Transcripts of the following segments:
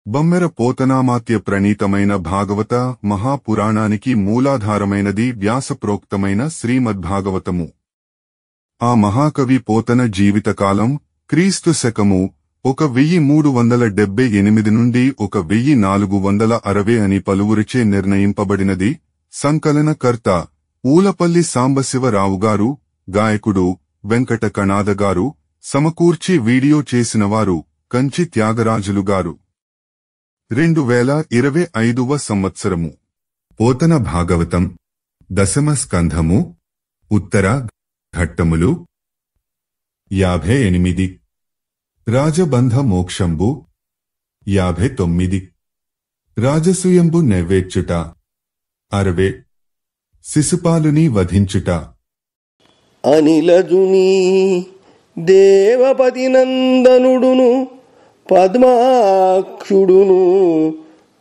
బమ్మెర పోతనామాత్య ప్రణీతమైన భాగవత మహాపురాణానికి మూలాధారమైనది వ్యాసప్రోక్తమైన శ్రీమద్భాగవతము. ఆ మహాకవి పోతన జీవితకాలం క్రీస్తు శకము 1378 నుండి 1460 అని పలువురిచే నిర్ణయింపబడినది. సంకలనకర్త ఊలపల్లి సాంబశివరావుగారు, గాయకుడు వెంకట కణాదగారు, సమకూర్చి వీడియో చేసినవారు కంచి త్యాగరాజులుగారు. 2025వ సంవత్సరము. పోతన భాగవతం దశమ స్కంధము. ఉత్తర ఘట్టములు 58. రాజబంధ మోక్షంబు 59. రాజసూయంబు నైవేచ్చుట 60. శిశుపాలుని వధించుట. అనిలజుని దేవపతి నందనుడును పద్మాక్షుడును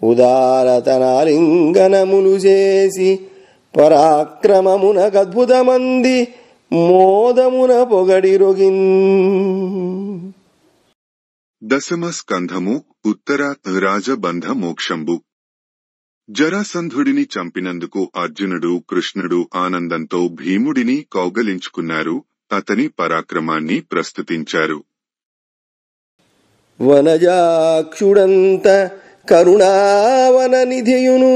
ఉదారతనాలింగనములు చేసి పరాక్రమమున అద్భుతమంది మోదమున పొగడిరొగిన్. దశమ స్కంధము. ఉత్తర రాజబంధ మోక్షంబు. జరాసంధుడిని చంపినందుకు అర్జునుడు, కృష్ణుడు ఆనందంతో భీముడిని కౌగలించుకున్నారు. అతని పరాక్రమాన్ని ప్రస్తుతించారు. వనజాక్షుడంత కరుణావన నిధియును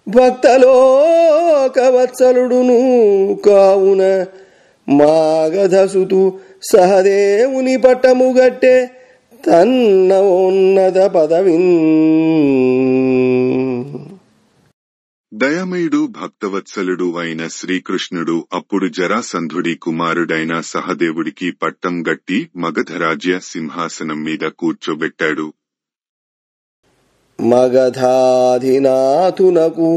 భక్తలోకవత్సలుడును కావున మాగధసుతు సహదేవుని పట్టముగట్టె తన్న ఉన్నత పదవిన్. దయామయుడు భక్తవత్సలుడు అయిన శ్రీకృష్ణుడు అప్పుడు జరాసంధుడి కుమారుడైన సహదేవుడికి పట్టం గట్టి మగధరాజ్య సింహాసనం మీద కూర్చోబెట్టాడు. మగధాధినాథునకు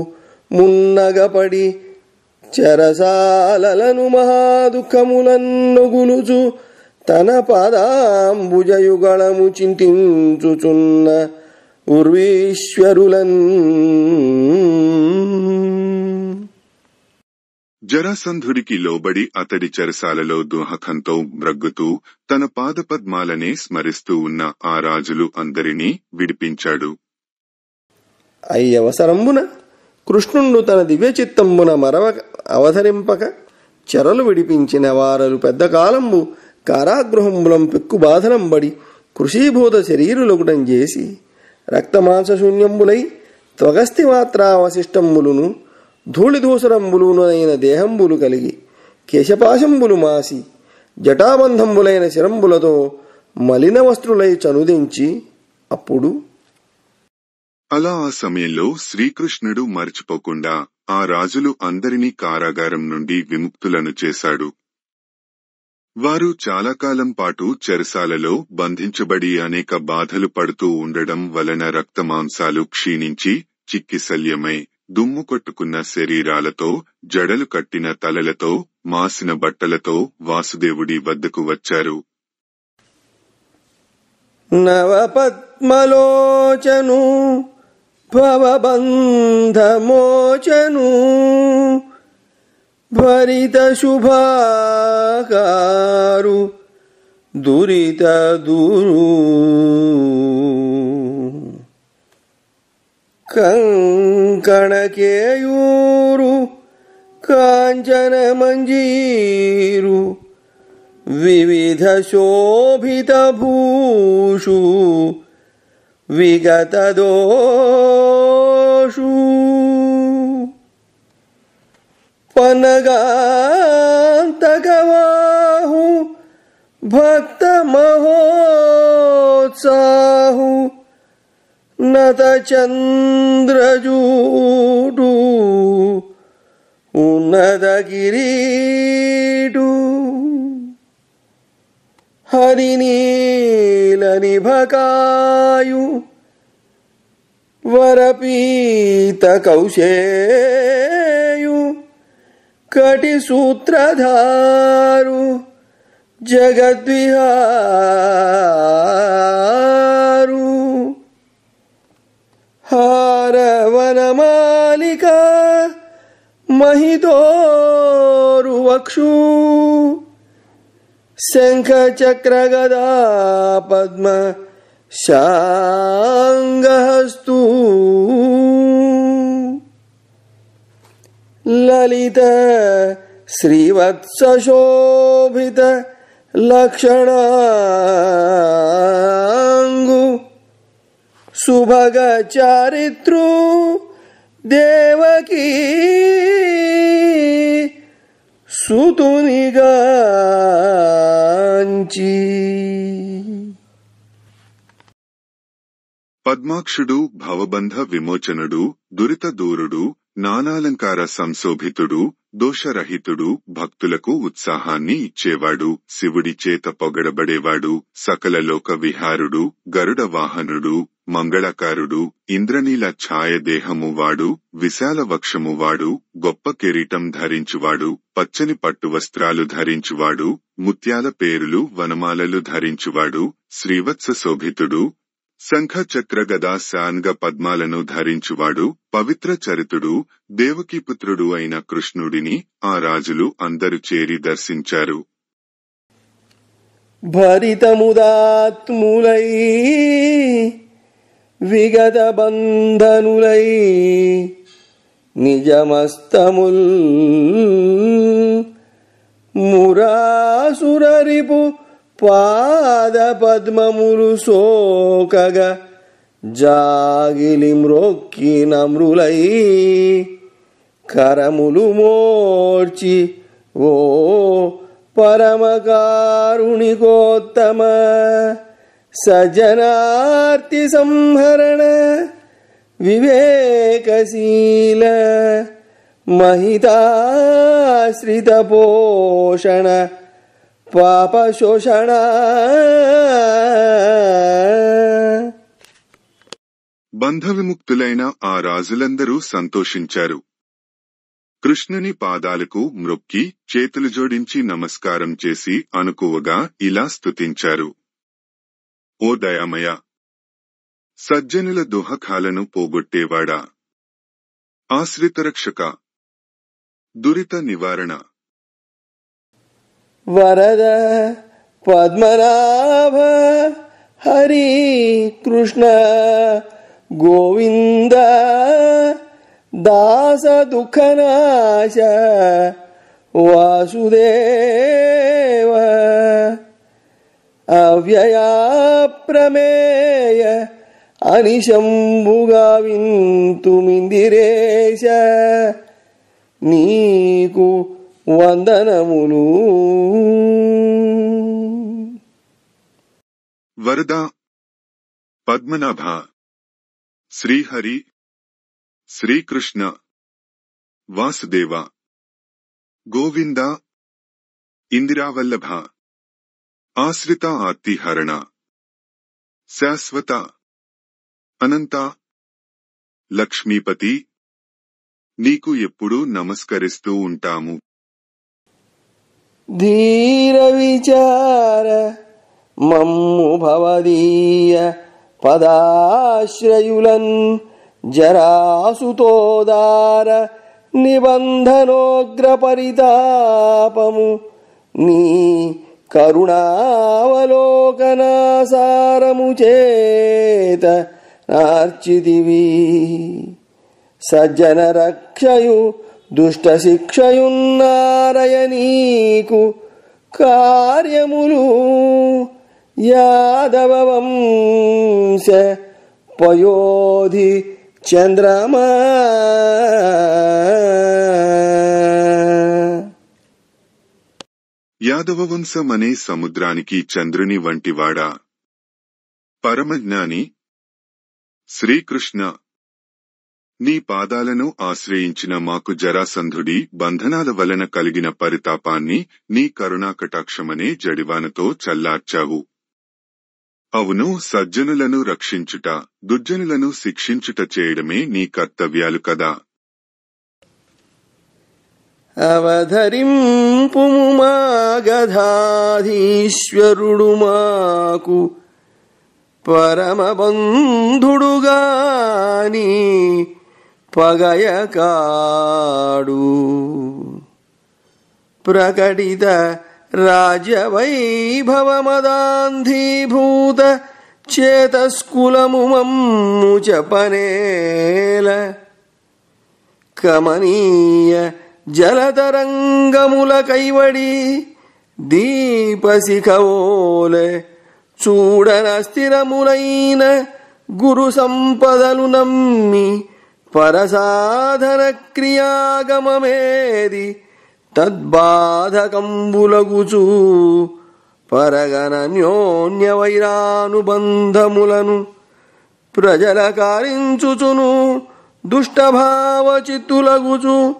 మున్నగపడి చెరసాలలను మహాదుఃఖములన్నొగులుచు తన పాదాంబుజయుగళము చింతించుచున్న ఉర్వీశ్వరులన్. జరాసంధుడికి లోబడి అతడి చెరసాలలో దుఃఖంతో మ్రగ్గుతూ తన పాదపద్మాలనే స్మరిస్తూ ఉన్న ఆ రాజులు అందరినీ విడిపించాడు. అయ్యవసరంబున కృష్ణుండు తన దివ్యచిత్తంబున మరవ అవతరింపక చెరలు విడిపించిన వారలు పెద్ద కాలంబు కారాగృహంబులం పెక్కు బాధనంబడి కృషీభూత శరీరులొకటం చేసి రక్తమాంసశూన్యంబులై త్వగస్తి మాత్రావశిష్టంబులును ధూళిధూసరంబులునైన దేహంబులు కలిగి కేశపాశంబులు మాసి జటాబంధంబులైన శిరంబులతో మలిన వస్త్రులై చనుదించి అప్పుడు అలా ఆ సమయంలో శ్రీకృష్ణుడు మర్చిపోకుండా ఆ రాజులు అందరినీ కారాగారం నుండి విముక్తులను చేశాడు. వారు చాలా కాలం పాటు చెరసాలలో బంధించబడి అనేక బాధలు పడుతూ ఉండడం వలన రక్తమాంసాలు క్షీణించి చిక్కిశల్యమై దుమ్ము కొట్టుకున్న శరీరాలతో, జడలు కట్టిన తలలతో, మాసిన బట్టలతో వాసుదేవుడి వద్దకు వచ్చారు. నవపద్మలోచను భవబంధమోచను భరిత శుభాకారు దురిత దూరు కంకణకేయూరు కాంచన మంజీరు వివిధ శోభిత భూషు విగత దోషు పనగాంతకవాహు భక్త మహోత్సాహు నత చంద్రజూటు ఉన్నత కిరీటు హరినీల నిభకాయు వరపీత కౌశేయు కటి సూత్రధారు జగద్విహారు హారవనమాలిక మహితోరు వక్షు శంఖ చక్ర గదా పద్మ శాంగ లలిత శ్రీవత్సశోభిత లక్షణాంగు సుభగ చారిత్రు దేవకీ సుతునిగాంచి. పద్మాక్షుడు భవబంధ విమోచనుడు, దురిత దూరుడు, నానాలంకార సంశోభితుడు, దోషరహితుడు, భక్తులకు ఉత్సాహాన్ని ఇచ్చేవాడు, శివుడి చేత పొగడబడేవాడు, సకల లోక విహారుడు, గరుడ వాహనుడు, మంగళకారుడు, ఇంద్రనీల ఛాయదేహమువాడు, విశాల వక్షమువాడు, గొప్ప కిరీటం ధరించువాడు, పచ్చని పట్టు వస్త్రాలు ధరించువాడు, ముత్యాల పేరులు వనమాలలు ధరించువాడు, శ్రీవత్స శోభితుడు, శంఖ చక్ర గదా శాన్గ పద్మాలను ధరించువాడు, పవిత్ర చరితుడు, దేవకీపుత్రుడు అయిన కృష్ణుడిని ఆ రాజులు అందరూ చేరి దర్శించారు. భరితముదాత్ములై విగత బంధనులై నిజమస్తముల్ మురాసురరిపు పాద పద్మములు సోకగ జాగిలి మ్రొక్కి నమ్రులై కరములు మోర్చి ఓ పరమకారుణికోత్తమ సజ్జనార్తి సంహరణ వివేకశీల మహితాశ్రిత పోషణ పాప శోషణ. బంధవిముక్తులైన ఆ రాజులందరూ సంతోషించారు. కృష్ణుని పాదాలకు మ్రొక్కి చేతులు జోడించి నమస్కారం చేసి అనుకువగా ఇలా స్తుతించారు. ఓ దయామయ, సజ్జనుల దుహకాలను పోగొట్టేవాడా, ఆశ్రితరక్షక, దురిత నివారణ, వరద పద్మనాభ హరి కృష్ణ గోవింద దాస దుఃఖనాశ వాసుదేవ అవ్యయా ప్రమేయ అనిశంభుగా వింతుమిందిరేశ నీకు వందనములు. వరద, పద్మనాభ, శ్రీహరి, శ్రీకృష్ణ, వాసుదేవ, గోవింద, ఇందిరావల్లభ, ఆశ్రిత ఆర్తిహరణ, శాశ్వత, అనంత, లక్ష్మీపతి, నీకు ఎప్పుడూ నమస్కరిస్తూ ఉంటాము. ధీర విచార మమ్ము భవదీయ పదాశ్రయులన్ జరాసుతోదార నిబంధనోగ్ర పరితాపము నీ కరుణావలోకనాసారము చేత నార్చితివి. సజ్జన రక్షయు దుష్ట శిక్షయున్నారయ నీకు కార్యములు యాదవ వంశ పయోధి చంద్రమా. యాదవవంశమనే సముద్రానికి చంద్రుని వంటివాడా, పరమజ్ఞాని శ్రీకృష్ణ, నీ పాదాలను ఆశ్రయించిన మాకు జరాసంధుడి బంధనాల వలన కలిగిన పరితాపాన్ని నీ కరుణాకటాక్షమనే జడివానతో చల్లార్చావు. అవును, సజ్జనులను రక్షించుట, దుర్జనులను శిక్షించుట చేయడమే నీ కర్తవ్యాలు కదా. అవధరింపుము మా గధాధీశ్వరుడు మాకు పరమబంధుడుగాని పగయకాడు. ప్రకటిత రాజ్యవైభవమదాంధీభూత చేతస్కులము మమ్ము చపనేల. కమనీయ జలతరంగముల కైవడి దీపశిఖవోలె చూడన స్థిరములైన గురు సంపదలు నమ్మి పరసాధన క్రియాగమమేది తద్బాధకంబులగుచు పరగణన్యోన్య వైరానుబంధములను ప్రజల కారించుచును దుష్టభావ చిత్తులగుచు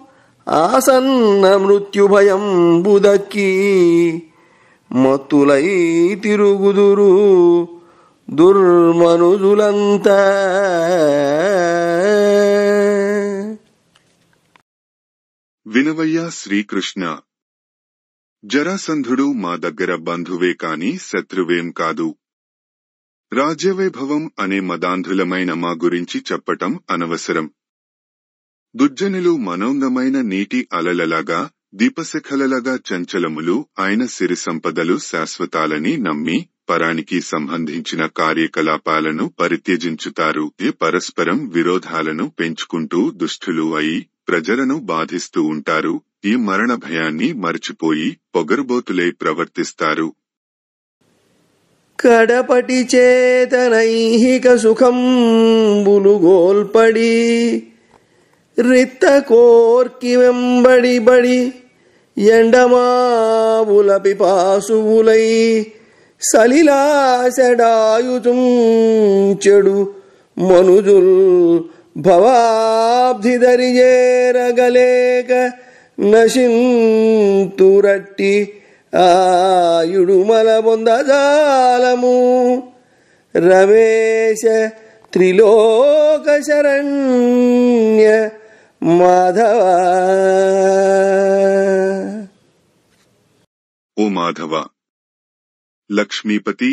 ఆసన్న మృత్యుభయం బుదక్కి మత్తులై తిరుగుదురు దుర్మనుజులంతా. వినవయ్యా శ్రీకృష్ణ, జరాసంధుడు మా దగ్గర బంధువే కాని శత్రువేం కాదు. రాజ్యవైభవం అనే మదాంధులమైన మా గురించి చెప్పటం అనవసరం. దుర్జనులు మనోంగమైన నీటి అలలలాగా దీపశిఖలలాగా చంచలములు ఆయన సిరి సంపదలు శాశ్వతాలని నమ్మి పరానికి సంబంధించిన కార్యకలాపాలను పరిత్యజించుతారు. పరస్పరం విరోధాలను పెంచుకుంటూ దుష్టులు అయి ప్రజలను బాధిస్తూ ఉంటారు. ఈ మరణ భయాన్ని మరచిపోయి పొగరుబోతులై ప్రవర్తిస్తారు. కడపటి చేతనైహిక సుఖంబులు గోల్పడి రిత్త కోర్కి వెంబడి బడి ఎండమావుల పిపాసువులై సలిలాసెడాయుతుం చెడు మనుజుల్ భవాబ్ధిదరిజేరగలేక నశింతురట్టి ఆయుడుమల బొందజాలము రమేశ త్రిలోక శరణ్య మాధవ. ఓ మాధవ, లక్ష్మీపతి,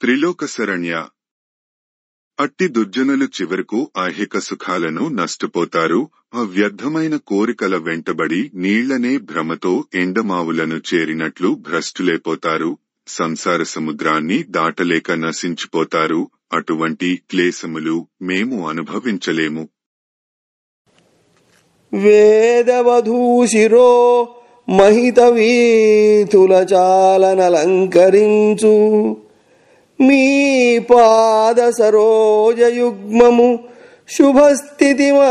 త్రిలోక శరణ్య, అట్టి దుర్జనులు చివరకు ఐహిక సుఖాలను నష్టపోతారు. ఆ వ్యర్థమైన కోరికల వెంటబడి నీళ్లనే భ్రమతో ఎండమావులను చేరినట్లు భ్రష్టులైపోతారు. సంసార సముద్రాన్ని దాటలేక నశించిపోతారు. అటువంటి క్లేశములు మేము అనుభవించలేము. వేదవధూశిరో మహిత వీతుల చాలనలంకరించు మీ పాద సరోజయుగ్మము శుభస్థితిమా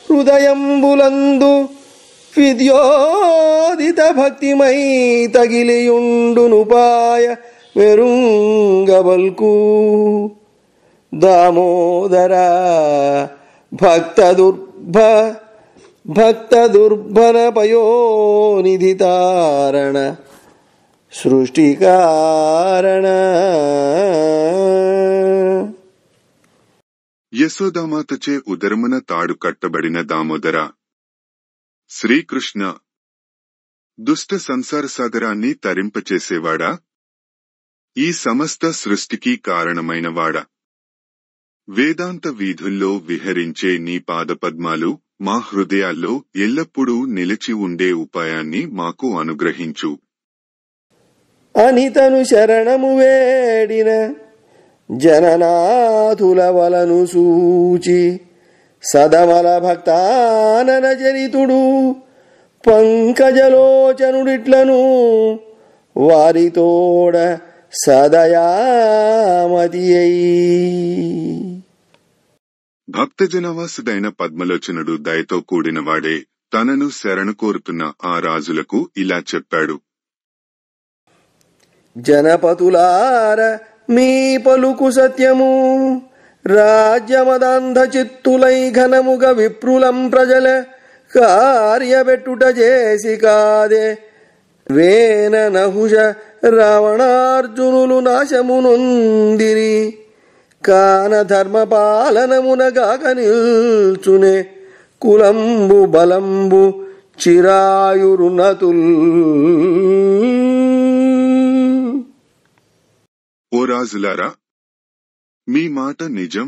హృదయంబులందు విద్యోదిత భక్తిమై తగిలియుండునుపాయ మెరుంగబల్కు దామోదర భక్త దుర్భర పయోనిధి తారణ సృష్టికారణ. యశోదామాతచే ఉదరమున తాడు కట్టబడిన దామోదర, శ్రీకృష్ణ, దుష్ట సంసార సాగరాన్ని తరింపచేసేవాడా, ఈ సమస్త సృష్టికి కారణమైనవాడా, వేదాంత వీధుల్లో విహరించే నీ పాదపద్మాలు మా హృదయాల్లో ఎల్లప్పుడూ నిలిచి ఉండే ఉపాయాన్ని మాకు అనుగ్రహించు. అనితను శరణము వేడిన జననాథుల వలను సూచి సదమల భక్తానన చరితుడు పంకజలోచనుడిట్లను వారితోడ సదయామతి అయి. భక్తజనవాసుడైన పద్మలోచనుడు దయతో కూడినవాడే తనను శరణు కోరుతున్న ఆ రాజులకు ఇలా చెప్పాడు. జనపతులార మీ పలుకు సత్యము, రాజ్యమదంధ చిత్తులై ఘనముగ విప్రులం ప్రజల కార్యబెట్టుట చేసి కాదే. వేన నహుష రావణార్జునులు నాశమునొందిరి, కాన ధర్మపాలనమునగాక నిల్చునే కులంబు బలంబు చిరాయురునతుల్. ఓ రాజులారా, మీ మాట నిజం.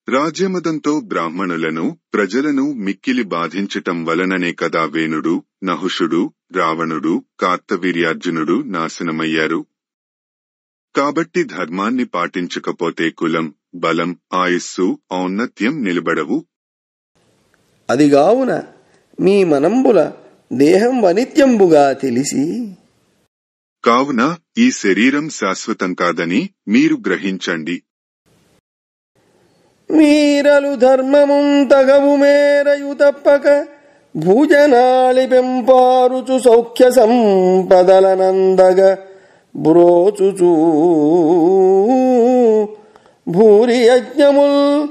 రాజ్యమదంతో బ్రాహ్మణులను ప్రజలను మిక్కిలి బాధించటం వలననే కదా వేణుడు, నహుషుడు, రావణుడు, కార్తవీర్యార్జునుడు నాశనమయ్యారు. కాబట్టి ధర్మాన్ని పాటించకపోతే కులం, బలం, ఆయుస్సు, ఔన్నత్యం నిలబడవు. అదిగావున మీ మనంబుల దేహం అనిత్యంబుగా తెలిసి కావున ఈ శరీరం శాశ్వతం కాదని మీరు గ్రహించండి. మీరలు ధర్మమున్ తగవు మేరయు తప్పక భూజనాళి పెంపారుచు సౌఖ్య సంపదలనందగ బ్రోచుచూ భూరి యజ్ఞముల్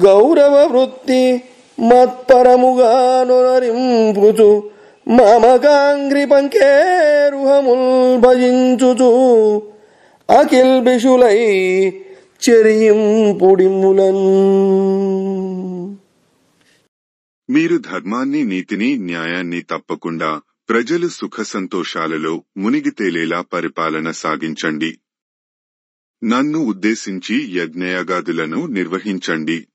గౌరవ వృత్తి మత్పరముగా నొనరింపుచు మమకాంగ్రి పంకేరుహముల్ భజించుచు అఖిల్ బిషులై చెరియింపుడిములన్. మీరు ధర్మాన్ని, నీతిని, న్యాయాన్ని తప్పకుండా ప్రజలు సుఖ సంతోషాలలో మునిగి తేలేలా పరిపాలన సాగించండి. నన్ను ఉద్దేశించి యజ్ఞయాగాదులను నిర్వహించండి.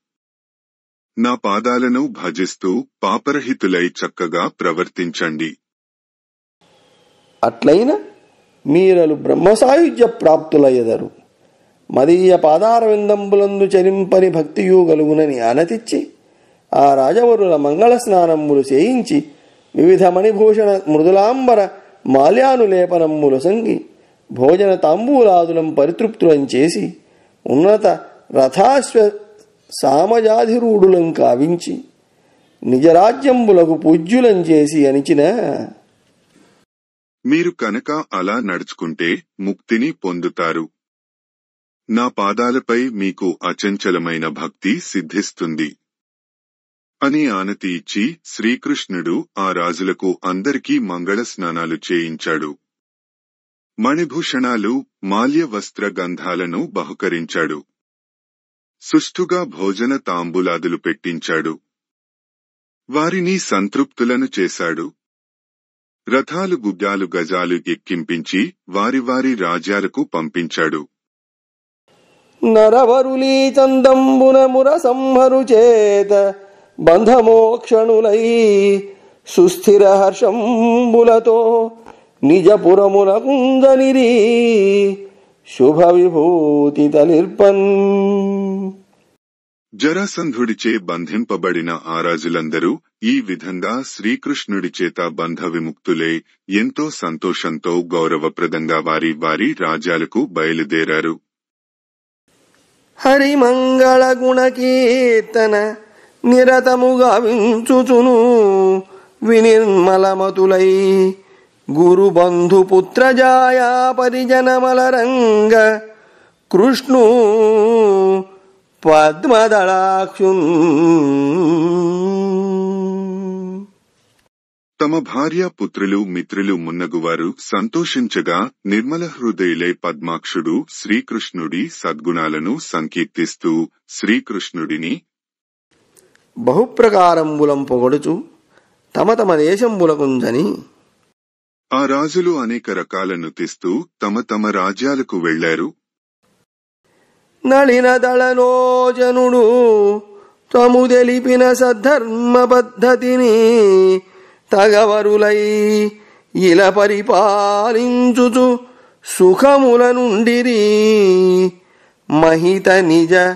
నా పాదాలను భజిస్తూ పాపరహితులై చక్కగా ప్రవర్తించండి. అట్లయిన మీరలు బ్రహ్మసాయుజ్య ప్రాప్తులయ్యదరు. మదీయ పాదారవిందంబులందు చరింపని భక్తియు గలుగునని ఆనతిచ్చి ఆ రాజవరుల మంగళ స్నానములు చేయించి వివిధ మణిభూషణ మృదులాంబర మాల్యానులేపనమ్ములు సంగి భోజన తాంబూలాదులం పరితృప్తులం చేసి ఉన్నత రథాశ్వ సామజాధిరూఢులం కావించి నిజరాజ్యంబులకు పూజ్యులం చేసి అనిచిన మీరు కనుక అలా నడుచుకుంటే ముక్తిని పొందుతారు. నా పాదాలపై మీకు అచంచలమైన భక్తి సిద్ధిస్తుంది అని ఆనతి ఇచ్చి శ్రీకృష్ణుడు ఆ రాజులకు అందరికీ మంగళ స్నానాలు చేయించాడు. మణిభూషణాలు, మాల్య వస్త్ర గంధాలను బహుకరించాడు. సుష్ఠుగా భోజన తాంబూలాదులు పెట్టించాడు. వారిని సంతృప్తులను చేశాడు. రథాలు, గుడ్డాలు, గజాలు ఎక్కింపించి వారి వారి రాజ్యాలకు పంపించాడు. నరవరులీ చందంబున ముర సంహరు చేత బంధమోక్షణులై సుస్థిర హర్షంబులతో నిజపురమున కుందనిరి శుభ విభూతి తలిర్పన్. జరాసంధుడిచే బంధింపబడిన ఆ రాజులందరూ ఈ విధంగా శ్రీకృష్ణుడి చేత బంధ విముక్తులై ఎంతో సంతోషంతో గౌరవప్రదంగా వారి వారి రాజ్యాలకు బయలుదేరారు. హరిమంగళ గుణకీర్తన నిరతముగా వించుచును వినిర్మలమతులై గురు బంధు పుత్ర జాయా పరిజనమలరంగ కృష్ణు పద్మదళాక్షున్. తమ భార్య, పుత్రులు, మిత్రులు మున్నగువారు సంతోషించగా నిర్మల హృదయులై పద్మాక్షుడు శ్రీకృష్ణుడి సద్గుణాలను సంకీర్తిస్తూ శ్రీకృష్ణుడిని బహుప్రకారంబులం పొగడుచు తమ తమ దేశంబులకుందని ఆ రాజులు అనేక రకాలను తెస్తూ తమ తమ రాజ్యాలకు వెళ్లారు. నళిన దళనోజనుడు తము తెలిపిన సద్ధర్మ పద్ధతిని తగవరులై ఇలా పరిపాలించుచు సుఖముల నుండిరి మహిత నిజ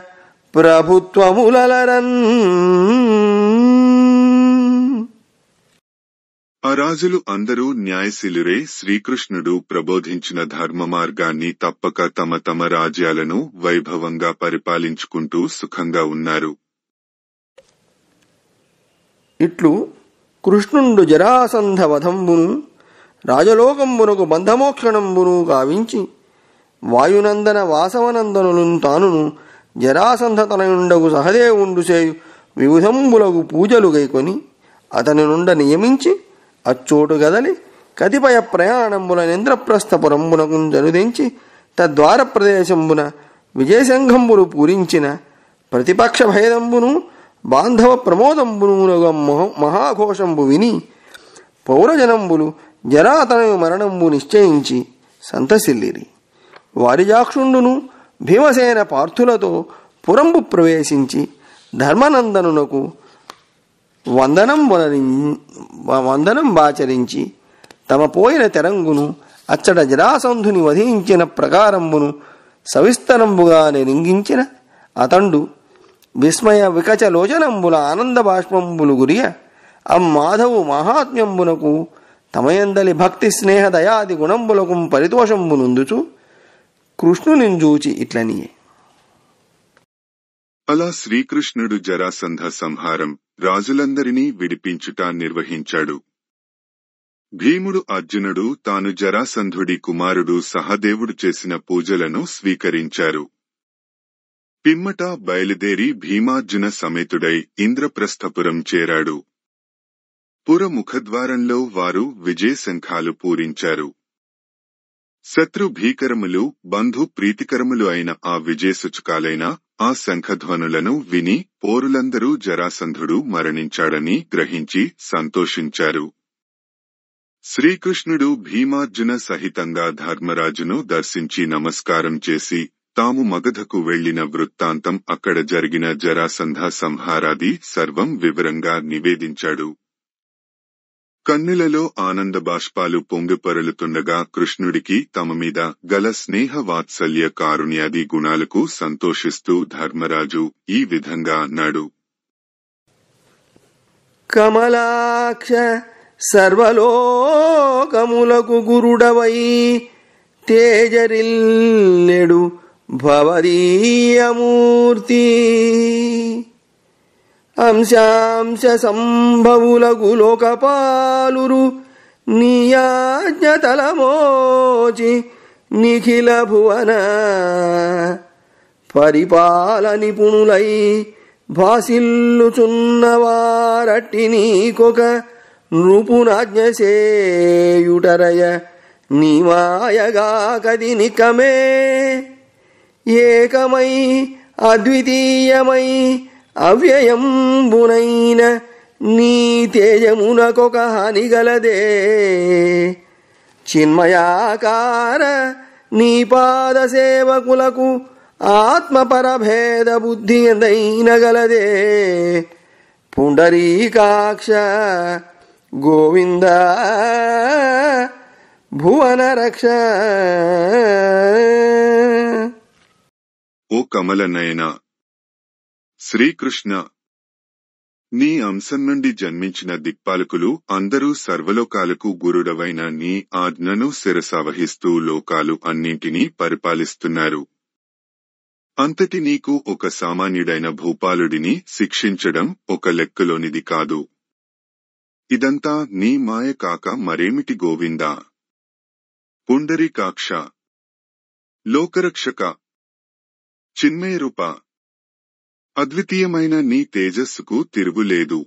ప్రభుత్వములరన్. ఆ రాజులు అందరూ న్యాయశీలురే. శ్రీకృష్ణుడు ప్రబోధించిన ధర్మ మార్గాన్ని తప్పక తమ తమ రాజ్యాలను వైభవంగా పరిపాలించుకుంటూ సుఖంగా ఉన్నారు. ఇట్లు కృష్ణుండు జరాసంధ వధంబును రాజలోకంబునకు బంధమోక్షణంబును కావించి వాయునందన వాసవనందనులను తానును జరాసంధ తనయుండగు సహదేవుండు చేయు వివిధంబులగు పూజలు గైకొని అతని నుండ నియమించి అచ్చోటు గదలి కతిపయ ప్రయాణంబుల ఇంద్రప్రస్థపురంబునకు జనుదించి తద్వార ప్రదేశంబున విజయసంఘంబులు పూరించిన ప్రతిపక్ష భేదంబును బాంధవ ప్రమోదంబునుగా మహాఘోషంబు విని పౌరజనంబులు జరాతనయు మరణంబు నిశ్చయించి సంతసిల్లిరి. వారిజాక్షుండును భీమసేన పార్థులతో పురంబు ప్రవేశించి ధర్మనందనునకు వందనం బాచరించి తమ పోయిన తెరంగును అచ్చట జరాసంధుని వధించిన ప్రకారంబును సవిస్తరంబుగా నిరింగించిన అతండు విస్మయ వికచలోచనంబుల ఆనంద బాష్పంబులు గురియ అమ్మాధవు మహాత్మ్యంబునకు తమయందలి భక్తి స్నేహ దయాది గుణంబులకు పరితోషంబునుందుచు కృష్ణునింజూచి ఇట్లనియే. అలా శ్రీకృష్ణుడు జరాసంధ సంహారం, రాజులందరినీ విడిపించుట నిర్వహించాడు. భీముడు అర్జునుడు తాను జరాసంధుడి కుమారుడు సహదేవుడు చేసిన పూజలను స్వీకరించారు. పిమ్మట బయలుదేరి భీమార్జున సమేతుడై ఇంద్రప్రస్థపురం చేరాడు. పుర ముఖద్వారంలో వారు విజయశంఖాలు పూరించారు. శత్రు భీకరములు, బంధు ప్రీతికరములు అయిన ఆ విజయసూచకాలైన ఆ శంఖధ్వనులను విని పోరులందరూ జరాసంధుడు మరణించాడని గ్రహించి సంతోషించారు. శ్రీకృష్ణుడు భీమార్జున సహితంగా ధర్మరాజును దర్శించి నమస్కారం చేసి తాము మగధకు వెళ్లిన వృత్తాంతం, అక్కడ జరిగిన జరాసంధ సంహారాది సర్వం వివరంగా నివేదించాడు. కన్నులలో ఆనందబాష్పాలు పొంగిపొరలుతుండగా కృష్ణుడికి తమ మీద గల స్నేహ వాత్సల్య కారుణ్యాది గుణాలకు సంతోషిస్తూ ధర్మరాజు ఈ విధంగా అన్నాడు. కమలాక్ష సర్వలోకములకు గురుడవై తేజరిల్లెడు భవదీయమూర్తి అంశాంశ సంభవులగు లోకపాలురు నీయాజ్ఞతలమోచి నిఖిల భువన పరిపాల నిపుణులై భాసిల్లుచున్నవారట్టి నీకొక నృపునాజ్ఞసేయుటరయ నీమాయగా కది నికమే ఏకమై అద్వితీయమై అవ్యయంబునైన నీ తేజమునకొక హానిగలదే చిన్మయాకార నీ పాద సేవకులకు ఆత్మపరభేద బుద్ధి ఎందైనగలదే పుండరీకాక్ష గోవింద భువన రక్ష. ఓ కమలనయన శ్రీకృష్ణ, నీ అంశం నుండి జన్మించిన దిక్పాలకులు అందరూ సర్వలోకాలకు గురుడవైన నీ ఆజ్ఞను శిరసావహిస్తూ లోకాలు అన్నింటినీ పరిపాలిస్తున్నారు. అంతటి నీకు ఒక సామాన్యుడైన భూపాలుడిని శిక్షించడం ఒక లెక్కలోనిది కాదు. ఇదంతా నీ మాయ కాక మరేమిటి గోవిందా? పుండరీకాక్ష, లోకరక్షక, చిన్మయరూప, అద్వితీయమైన నీ తేజస్సుకు తిరుగులేదు.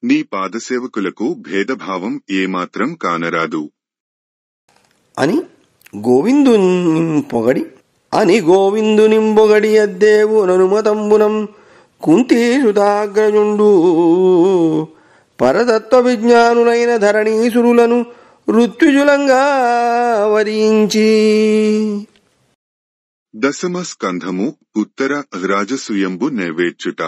నీ పాదసేవకులకు భేదభావం ఏమాత్రం కానరాదు అని గోవిందునింబొగడి అద్దేవు ననుమతంబునం కుంతీసుతాగ్రజుండు పరతత్వ విజ్ఞానులైన ధరణీసురులను ఋత్విజులంగా వరించి. దశమ స్కంధము ఉత్తర రాజసూయంబు నెరవేర్చుట.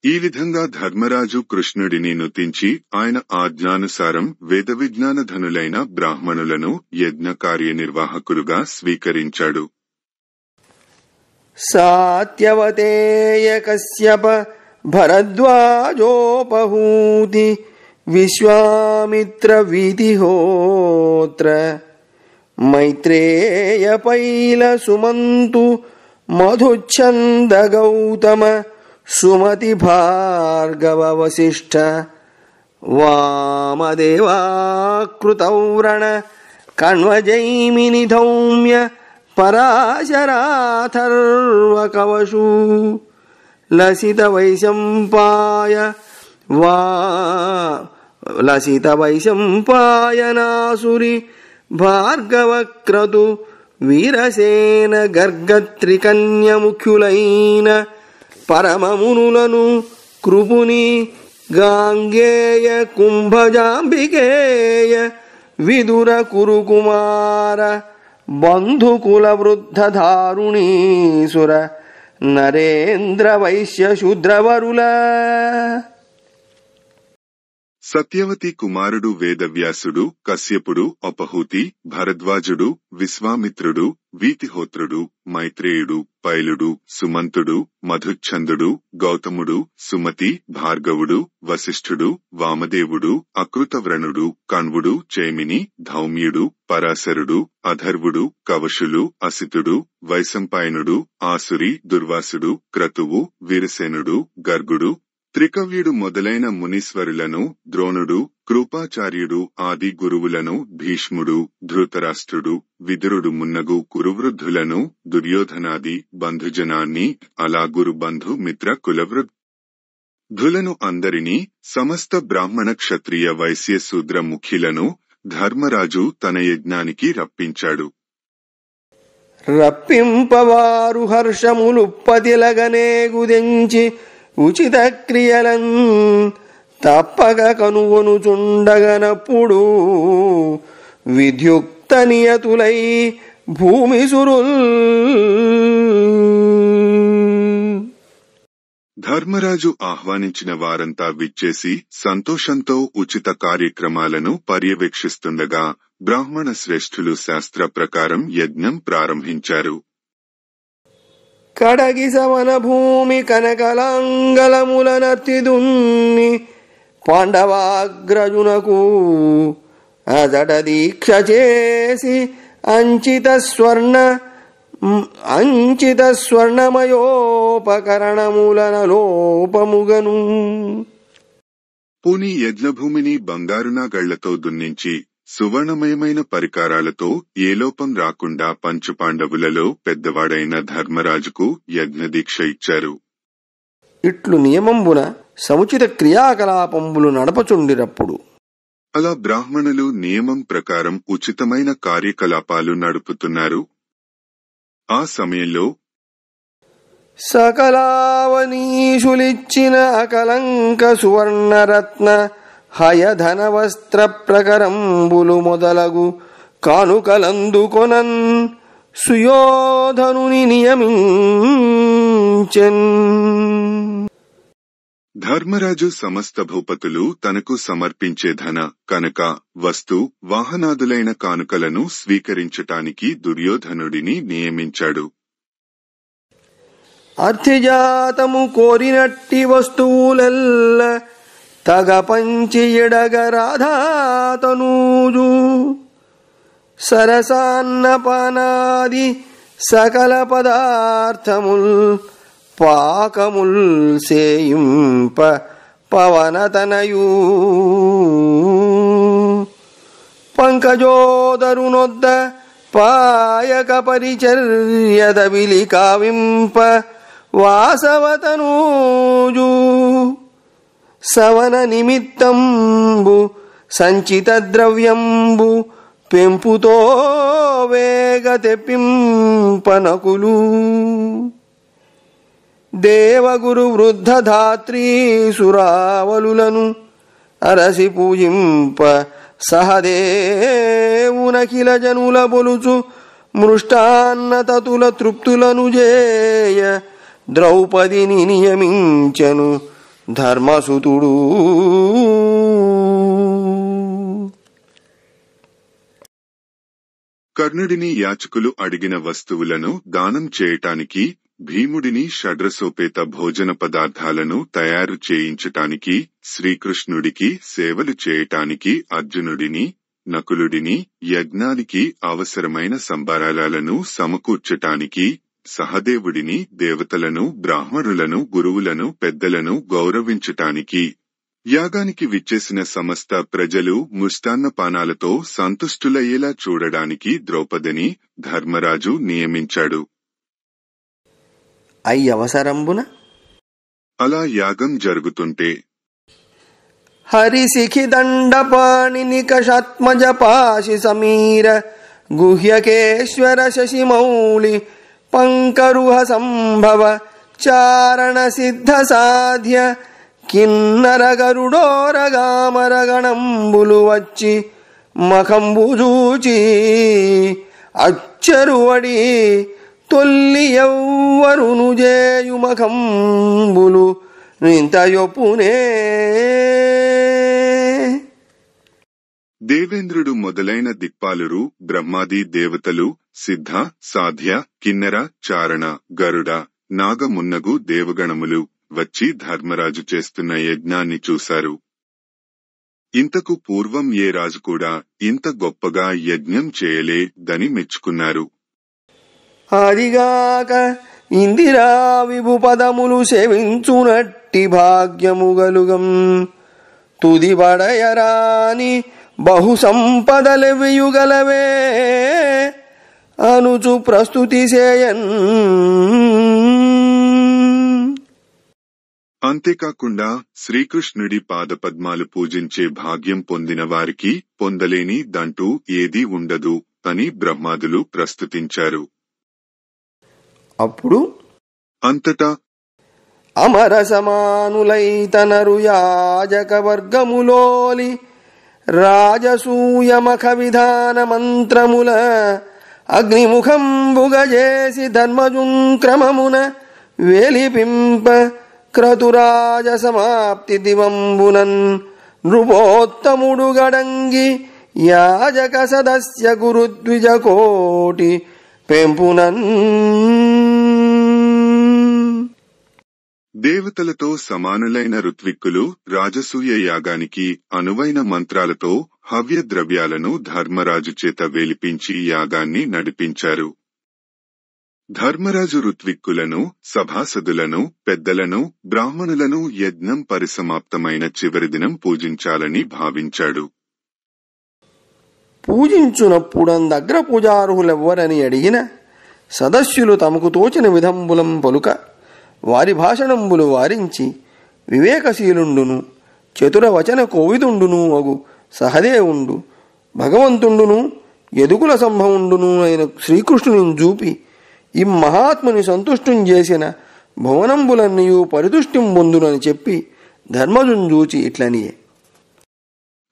ఈ విధంగా ధర్మరాజు కృష్ణుడిని నుతించి ఆయన ఆజ్ఞానుసారం వేద విజ్ఞానధనులైన బ్రాహ్మణులను యజ్ఞ కార్యనిర్వాహకులుగా స్వీకరించాడు. సాత్యవతేయ కశ్యప భరద్వాజోపహూతి విశ్వామిత్ర విధిహోత్ర మైత్రేయ పైల సుమంతు మధుచ్ఛంద గౌతమ సుమతి భార్గవ వశిష్ఠ వామదేవాకృతౌరణ కణ్వజైమిని ధౌమ్య పరాశరాథర్వకవశూ లసిత వైశంపాయనాసురి భార్గవక్రతు వీరసేన గర్గత్రికన్యముఖ్యులైన పరమమునులను కృపుని గాంగేయ కుంభజాంబికేయ విదుర కురుకుమార బంధుకుల వృద్ధ ధారుణీసుర నరేంద్ర వైశ్య శూద్రవరుల. సత్యవతి కుమారుడు వేదవ్యాసుడు, కశ్యపుడు, అపహూతి, భరద్వాజుడు, విశ్వామిత్రుడు, వీతిహోత్రుడు, మైత్రేయుడు, పైలుడు, సుమంతుడు, మధుచ్ఛందుడు, గౌతముడు, సుమతి, భార్గవుడు, వశిష్ఠుడు, వామదేవుడు, అకృతవ్రణుడు, కణ్వుడు, చైమిని, ధౌమ్యుడు, పరాశరుడు, అధర్వుడు, కవశులు, అసితుడు, వైశంపాయనుడు, ఆసురి, దుర్వాసుడు, క్రతువు, వీరసేనుడు, గర్గుడు, త్రికవ్యుడు మొదలైన మునీశ్వరులను, ద్రోణుడు, కృపాచార్యుడు ఆది గురువులను, భీష్ముడు, ధృతరాష్ట్రుడు, విదురుడు మున్నగు కురువృద్ధులను, దుర్యోధనాది బంధుజనాన్ని, అలా గురు బంధు మిత్ర కులవృద్ధులను అందరినీ, సమస్త బ్రాహ్మణ క్షత్రియ వైశ్య శూద్ర ముఖ్యులను ధర్మరాజు తన యజ్ఞానికి రప్పించాడు. రప్పింపవారు హర్షములుప్పతిలగనే గుదెంచి ఉచిత క్రియలన్ తప్పక కనుగొనుచుండగనప్పుడు విద్యుక్త నియతులై భూమిసురుల్. ధర్మరాజు ఆహ్వానించిన వారంతా విచ్చేసి సంతోషంతో ఉచిత కార్యక్రమాలను పర్యవేక్షిస్తుండగా బ్రాహ్మణ శ్రేష్ఠులు శాస్త్ర ప్రకారం యజ్ఞం ప్రారంభించారు. కడగి సవన భూమి కనకలాంగలములనర్తి దున్ని పాండవాగ్రజునకు అజట దీక్ష చేసి అంచిత స్వర్ణమయోపకరణములన లోపముగను. పూని యజ్ఞభూమిని బంగారునాగళ్లతో దున్నించి సువర్ణమయమైన పరికారాలతో ఏ లోపం రాకుండా పంచుపాండవులలో పెద్దవాడైన ధర్మరాజుకు యజ్ఞదీక్ష ఇచ్చారు. ఇట్లు నియమంబున సముచిత క్రియాకలాపంబులు నడపచుండినప్పుడు అలా బ్రాహ్మణులు నియమం ప్రకారం ఉచితమైన కార్యకలాపాలు నడుపుతున్నారు. ఆ సమయంలో సకలావనీషులిచ్చిన అకలంక సువర్ణరత్న హయధన వస్త్ర ప్రకరంబులు మొదలగు కానుకలందుకొనన్ సుయోధనుని నియమించెన్. ధర్మరాజు సమస్త భూపతులు తనకు సమర్పించే ధన, కనక, వస్తు, వాహనాదులైన కానుకలను స్వీకరించటానికి దుర్యోధనుడిని నియమించాడు. అర్థిజాతము కోరినట్టి వస్తువులెల్ల తగ పంచి ఎడగ రాధాతనూజు సరసాన్నపానాది సకల పదార్థముల్ పాకముల్ సేయింప పవనతనయూ పంకజోదరునొద్ద పాయక పరిచర్యద విలి కావింప వాసవతనూజు సవన నిమిత్తంబు సంచిత ద్రవ్యంబు పెంపుతో వేగ తెప్పింపనకులు దేవగురు వృద్ధ ధాత్రీ సురావలులను అరసి పూజింప సహదేవునఖిల జనుల బొలుచు మృష్టాన్న తతుల తృప్తులను జేయ ద్రౌపదిని నియమించెను ధర్మసుతుడు. కర్ణుడిని యాచకులు అడిగిన వస్తువులను దానం చేయటానికి, భీముడిని షడ్రసోపేత భోజన పదార్థాలను తయారు చేయించటానికి, శ్రీకృష్ణుడికి సేవలు చేయటానికి అర్జునుడిని, నకులుడిని, యజ్ఞానికి అవసరమైన సంభారాలను సమకూర్చటానికి, సహదేవుడిని, దేవతలను, బ్రాహ్మణులను, గురువులను, పెద్దలను గౌరవించటానికి, యాగానికి విచ్చేసిన సమస్త ప్రజలు ముష్టాన్నపానాలతో సంతుష్టులయ్యేలా చూడడానికి ద్రౌపదిని ధర్మరాజు నియమించాడు. అయ్యవసరంబున అలా యాగం జరుగుతుంటే హరిశిఖి దండపాణి నికషాత్మజ పాశి సమీర గుహ్యకేశ్వర శశిమౌళి పంకరుహ సంభవ చారణ సిద్ధ సాధ్య కిన్నర గరుడోరగామరగణంబులు వచ్చి మఖంబుజూచి అచ్చరువడి తొల్లి ఎవ్వరును జేయు మఖంబులు నింతయొప్పునే దేవేంద్రుడు మొదలైన దిక్పాలురు, బ్రహ్మాది దేవతలు, సిద్ధ, సాధ్య, కిన్నెర, చారణ, గరుడ, నాగమున్నగు దేవగణములు వచ్చి ధర్మరాజు చేస్తున్న యజ్ఞాన్ని చూశారు. ఇంతకు పూర్వం ఏ రాజు కూడా ఇంత గొప్పగా యజ్ఞం చేయలేదని మెచ్చుకున్నారు. ఆదిగాక ఇందిరా విభు పదములు సేవించునట్టి భాగ్యము గలుగం, తుది బడయరాని బహు సంపదలెవియుగలవే అనుచు ప్రస్తుతి చేయన్. అంతేకాకుండా శ్రీకృష్ణుడి పాదపద్మాలు పూజించే భాగ్యం పొందిన వారికి పొందలేని దంటూ ఏదీ ఉండదు అని బ్రహ్మాదులు ప్రస్తుతించారు. అప్పుడు అంతటా అమర సమానులైతనరు యాజక వర్గములోలి రాజసూయమఖ విధాన మంత్రముల అగ్నిముఖంబుగజేసి ధర్మజుం క్రమమున వేలిపింప క్రతురాజ సమాప్తి దివంబునన్ నృపోత్తముడు గడంగి యాజక సదస్య గురుద్విజ కోటి పెంపునన్. దేవతలతో సమానులైన ఋత్విక్కులు రాజసూయ యాగానికి అనువైన మంత్రాలతో హవ్య ద్రవ్యాలను ధర్మరాజు చేత వేలిపించి యాగాన్ని నడిపించారు. ధర్మరాజు ఋత్విక్కులను, సభాసదులను, పెద్దలను, బ్రాహ్మణులను యజ్ఞం పరిసమాప్తమైన చివరి దినం పూజించాలని భావించాడు. పూజించునప్పుడందగ్ర పూజార్హులెవ్వరని అడిగిన సదస్యులు తమకు తోచిన విధంబులం పలుక వారి భాషణంబులు వారించి వివేకశీలుండును చతురవచన కోవిదుండును అగు సహదేవుండు భగవంతుండును యదుకుల సంభవుండును అయిన శ్రీకృష్ణుని చూపి ఈ మహాత్ముని సంతుష్టం చేసిన భువనంబులన్నయూ పరితుష్టిం పొందునని చెప్పి ధర్మజున్ చూచి ఇట్లనియే.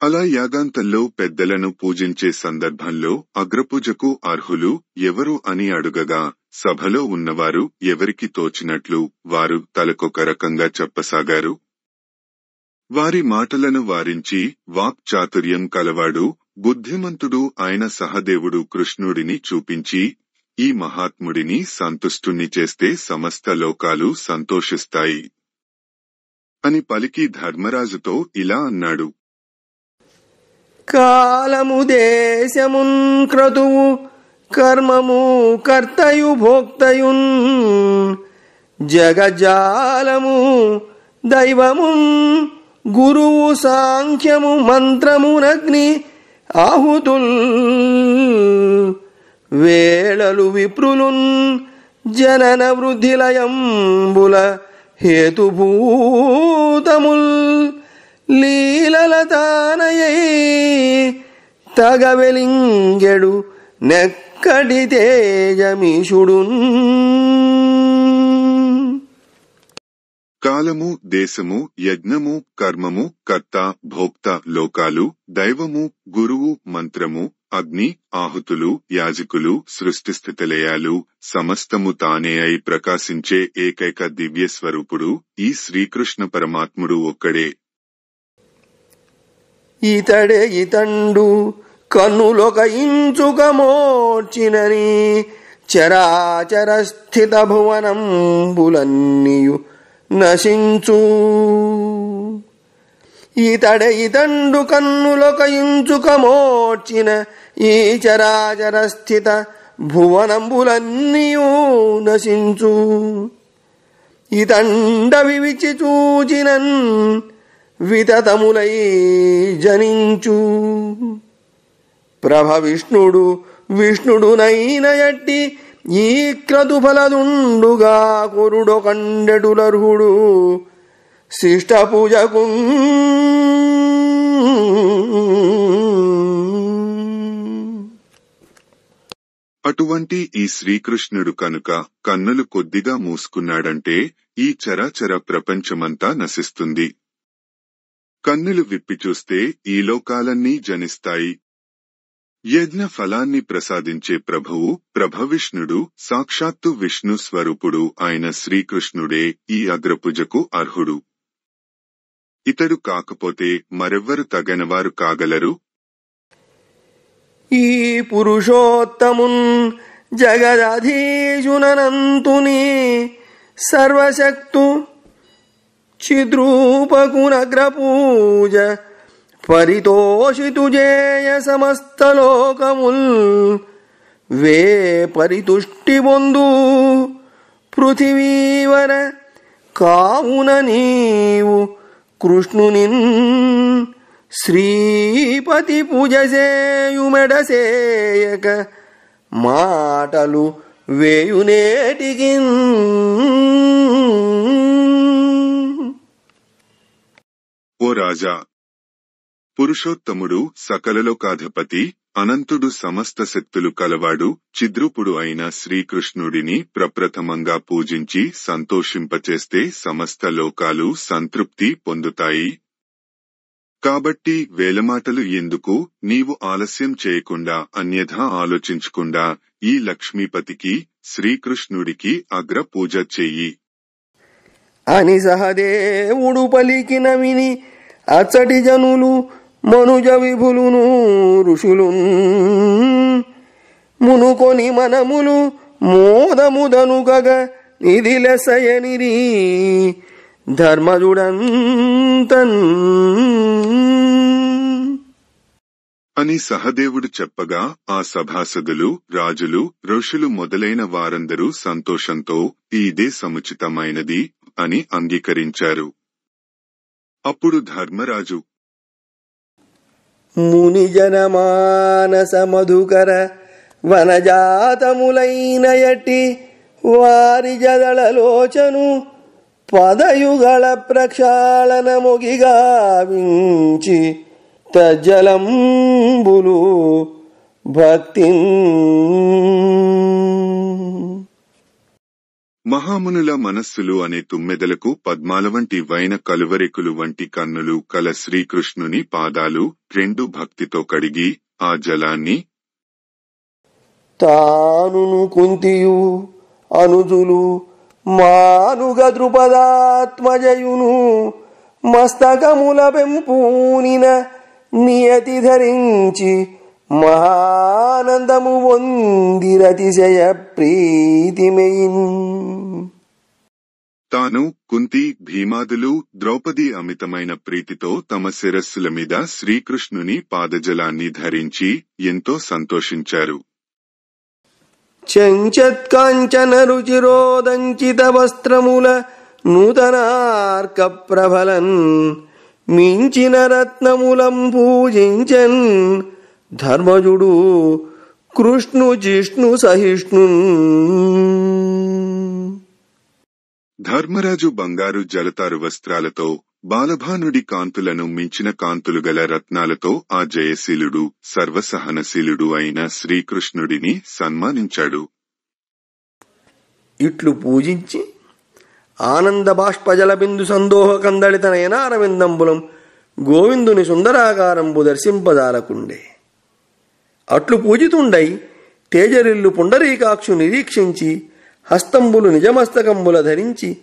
అలా యాగాంతంలో పెద్దలను పూజించే సందర్భంలో అగ్రపూజకు అర్హులు ఎవరు అని అడుగగా సభలో ఉన్నవారు ఎవరికి తోచినట్లు వారు తలకొక రకంగా చెప్పసాగారు. వారి మాటలను వారించి వాక్చాతుర్యం కలవాడు బుద్ధిమంతుడు అయిన సహదేవుడు కృష్ణుడిని చూపించి ఈ మహాత్ముడిని సంతుష్టుణ్ణి చేస్తే సమస్త లోకాలు సంతోషిస్తాయి అని పలికి ధర్మరాజుతో ఇలా అన్నాడు. కాలము దేశమున్ క్రతువు కర్మము కర్తయు భోక్తయున్ జగజాలము దైవమున్ గురువు సాంఖ్యము మంత్రమునగ్ని ఆహుతుల్ వేళలు విప్రులున్ జనన వృద్ధిలయంబుల హేతుభూతముల్ లీలలతానయై తగవెలింగెడు నెక్కడి తేజమీషుడున్. కాలము, దేశము, యజ్ఞము, కర్మము, కర్త, భోక్త, లోకాలు, దైవము, గురువు, మంత్రము, అగ్ని, ఆహుతులు, యాజకులు, సృష్టిస్థితిలయాలు సమస్తము తానే అయి ప్రకాశించే ఏకైక దివ్య స్వరూపుడు ఈ శ్రీకృష్ణ పరమాత్ముడు ఒక్కడే. ఇతడే ఇతండు కన్నులొక ఇంచుక మోర్చినని చరాచర స్థిత భువనంబులన్నీయు నశించు. ఇతడే ఇతండు కన్నులొక ఇంచుక మోర్చిన ఈ చరాచర స్థిత భువనంబులన్నీయు నశించు. ఇతండ వివిచి చూచినన్ వితతములై జనించు. ప్రభ విష్ణుడు విష్ణుడునైన ఎట్టి ఈ క్రతుఫలదుండుగా కురుడో కండెటులర్హుడు శిష్ట పూజకు. అటువంటి ఈ శ్రీకృష్ణుడు కనుక కన్నులు కొద్దిగా మూసుకున్నాడంటే ఈ చరాచర ప్రపంచమంతా నశిస్తుంది. కన్నులు విప్పి చూస్తే ఈ లోకాలన్నీ జనిస్తాయి. యజ్ఞ ఫలాన్ని ప్రసాదించే ప్రభువు ప్రభవిష్ణుడు సాక్షాత్తు విష్ణు స్వరూపుడు అయిన శ్రీకృష్ణుడే ఈ అగ్రపూజకు అర్హుడు. ఇతడు కాకపోతే మరెవ్వరు తగనవారు కాగలరు. ఈ పురుషోత్తమున్ జగదధీశునంతుని సర్వశక్తు చిద్రూపకునగ్రపూజ పరితోషితు జేయ సమస్తలోకముల్ వే పరితుష్టి బొందు పృథివీవర కావున నీవు కృష్ణునిన్ శ్రీపతి పూజ సేయుమెడసేయక మాటలు వేయునేటికి. ఓ రాజా, పురుషోత్తముడు సకలలోకాధిపతి అనంతుడు సమస్త శక్తులు కలవాడు చిద్రూపుడు అయిన శ్రీకృష్ణుడిని ప్రప్రథమంగా పూజించి సంతోషింపచేస్తే సమస్త లోకాలు సంతృప్తి పొందుతాయి. కాబట్టి వేలమాటలు ఎందుకు, నీవు ఆలస్యం చేయకుండా అన్యథా ఆలోచించకుండా ఈ లక్ష్మీపతికి శ్రీకృష్ణుడికి అగ్ర పూజ చెయ్యి అని సహదేవుడు పలికిన విని అచ్చటి జనులు మనుజ విభులును ఋషులు మునుకొని మనములు మోదముదనుగగ ఇది లెసయనిరి ధర్మజుడంతన్ అని సహదేవుడు చెప్పగా ఆ సభాసదులు రాజులు ఋషులు మొదలైన వారందరూ సంతోషంతో ఇదే సముచితమైనది అని అంగీకరించారు. అప్పుడు ధర్మరాజు మునిజనమానస మధుకర వనజాతములైన యటి వారి జదళలోచను పదయుగళ ప్రక్షాళన మొగిగా వించి తజ్జలంబులు భక్తి. మహామునుల మనస్సులు అనే తుమ్మెదలకు పద్మాల వంటి వైన కలువరెకులు వంటి కన్నులు కల శ్రీకృష్ణుని పాదాలు రెండు భక్తితో కడిగి ఆ జలాన్ని తానును కుంతియు అనుజులు మానుగ ద్రుపదాత్మజయును మస్తకముల పెంపూనిన నియతి ధరించి మహానందము వందిరతిశయ ప్రీతిమయిన్. తాను కుంతి భీమాదులు ద్రౌపది అమితమైన ప్రీతితో తమ శిరస్సుల మీద శ్రీకృష్ణుని పాదజలాన్ని ధరించి ఎంతో సంతోషించారు. చెంచత్కాంచన రుచిరోదంచిత వస్త్రముల నూతనార్క ప్రబలన్ మించిన రత్నములం పూజించన్ ధర్మజుడు కృష్ణు జిష్ణు సహిష్ణు. ధర్మరాజు బంగారు జలతారు వస్త్రాలతో బాలభానుడి కాంతులను మించిన కాంతులు గల రత్నాలతో ఆ జయశీలుడు సర్వసహనశీలుడు అయిన శ్రీకృష్ణుడిని సన్మానించాడు. ఇట్లు పూజించి ఆనంద బాష్పజల బిందు సందోహ కందళిత నయనారవిందంబులం గోవిందుని సుందరాకారంబు దర్శింపదాలకుండే. అట్లు పూజితుండై తేజరిల్లు పుండరీకాక్షు నిరీక్షించి హస్తంబులు నిజమస్తకంబుల ధరించి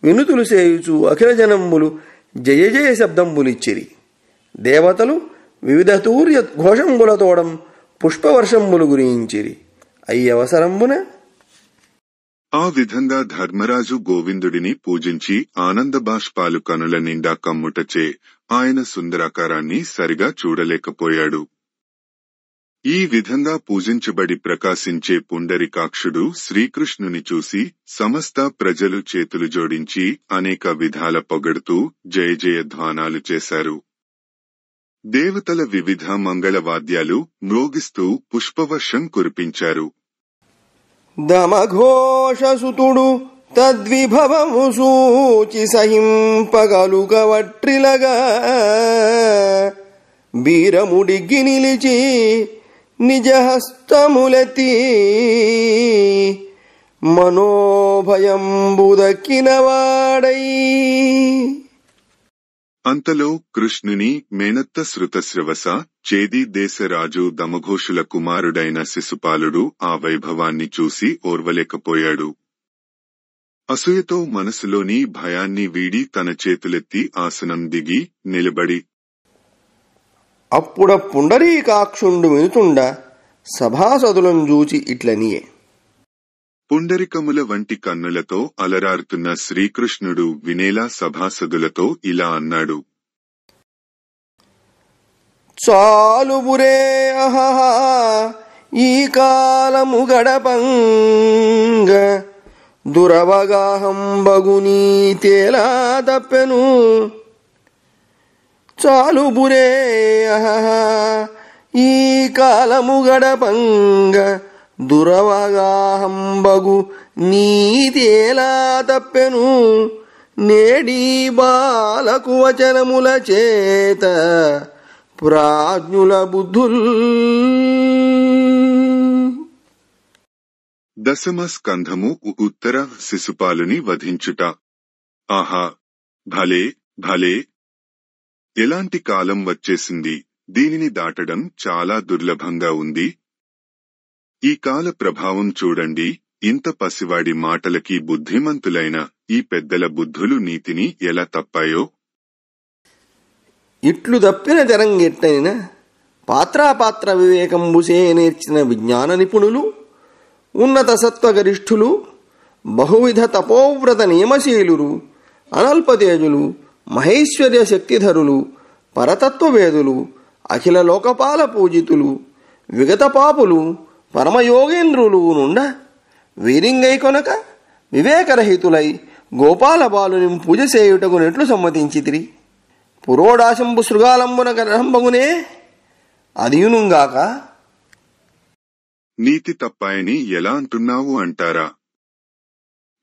వినుతులు సేయుచు అఖిల జనంబులు జయ జయ శబ్దంబులిచ్చిరి. దేవతలు వివిధ తూర్య ఘోషంబులతోడం పుష్పవర్షంబులు గురించిరి. అయ్యవసరంబున ఆ విధంగా ధర్మరాజు గోవిందుడిని పూజించి ఆనంద బాష్పాలు కనుల నిండా కమ్ముటచే ఆయన సుందరాకారాన్ని సరిగా చూడలేకపోయాడు. ఈ విధంగా పూజించబడి ప్రకాశించే పుండరీకాక్షుడు శ్రీకృష్ణుని చూసి సమస్త ప్రజలు చేతులు జోడించి అనేక విధాల పొగడుతూ జయ జయ ధ్వానాలు చేశారు. దేవతల వివిధ మంగళవాద్యాలు మ్రోగిస్తూ పుష్పవర్షం కురిపించారు. దమఘోషసుతుడు తద్విభవము సూచి సహింపగలుగవట్రిలగా బీరముడిగ్గి నిలిచి నిజహస్తములెత్తి మనోభయంబుదక్కినవాడై. అంతలో కృష్ణుని మేనత్త శృతశ్రవస చేది దేశరాజు దమఘోషుల కుమారుడైన శిశుపాలుడు ఆ వైభవాన్ని చూసి ఓర్వలేకపోయాడు. అసూయతో మనసులోని భయాన్ని వీడి తన చేతులెత్తి ఆసనం దిగి నిలబడి అప్పుడ పుండరీకాక్షుండు వినుతుండ సభాసదులను జూచి ఇట్లనియే. పుండరికముల వంటి కన్నులతో అలరారుతున్న శ్రీకృష్ణుడు వినేలా సభాసదులతో ఇలా అన్నాడు. చాలుబురే అహహ ఈ కాలము గడపంగ దురవగాహంబగునీ తేలా తప్పెను. చాలుబురే అహహ ఈ కాలము గడపంగ దురవగాహంబగు నీతేలా తప్పెను. నేడీ బాలకు వచనముల చేత ప్రాజ్ఞుల బుద్ధుల్. దశమ స్కంధము ఉత్తర శిశుపాలుని వధించుట. ఆహా, భలే భలే! ఎలాంటి కాలం వచ్చేసింది! దీనిని దాటడం చాలా దుర్లభంగా ఉంది. ఈ కాల ప్రభావం చూడండి. ఇంత పసివాడి మాటలకి బుద్ధిమంతులైన ఈ పెద్దల బుద్ధులు నీతిని ఎలా తప్పాయో. ఇట్లు తప్పిన తెరంగెట్టనిన పాత్రాపాత్ర వివేకంబుసే నేర్చిన విజ్ఞాన నిపుణులు, ఉన్నత సత్వగరిష్ఠులు, బహువిధ తపోవ్రత నియమశీలురు, అనల్పతేజులు, మహేశ్వర్య శక్తిధరులు, పరతత్వవేదులు, అఖిల లోకపాల పూజితులు, విగత పాపులు, పరమయోగేంద్రులు నుండ వీరింగై కొనక వివేకరహితులై గోపాల బాలుని పూజ చేయుటకు నెట్లు సమ్మతించితిరి. పురోడాశంబు శృగాలంబున గర్భంబగునే అదియునుగాక. నీతి తప్పాయని ఎలా అంటున్నావు అంటారా?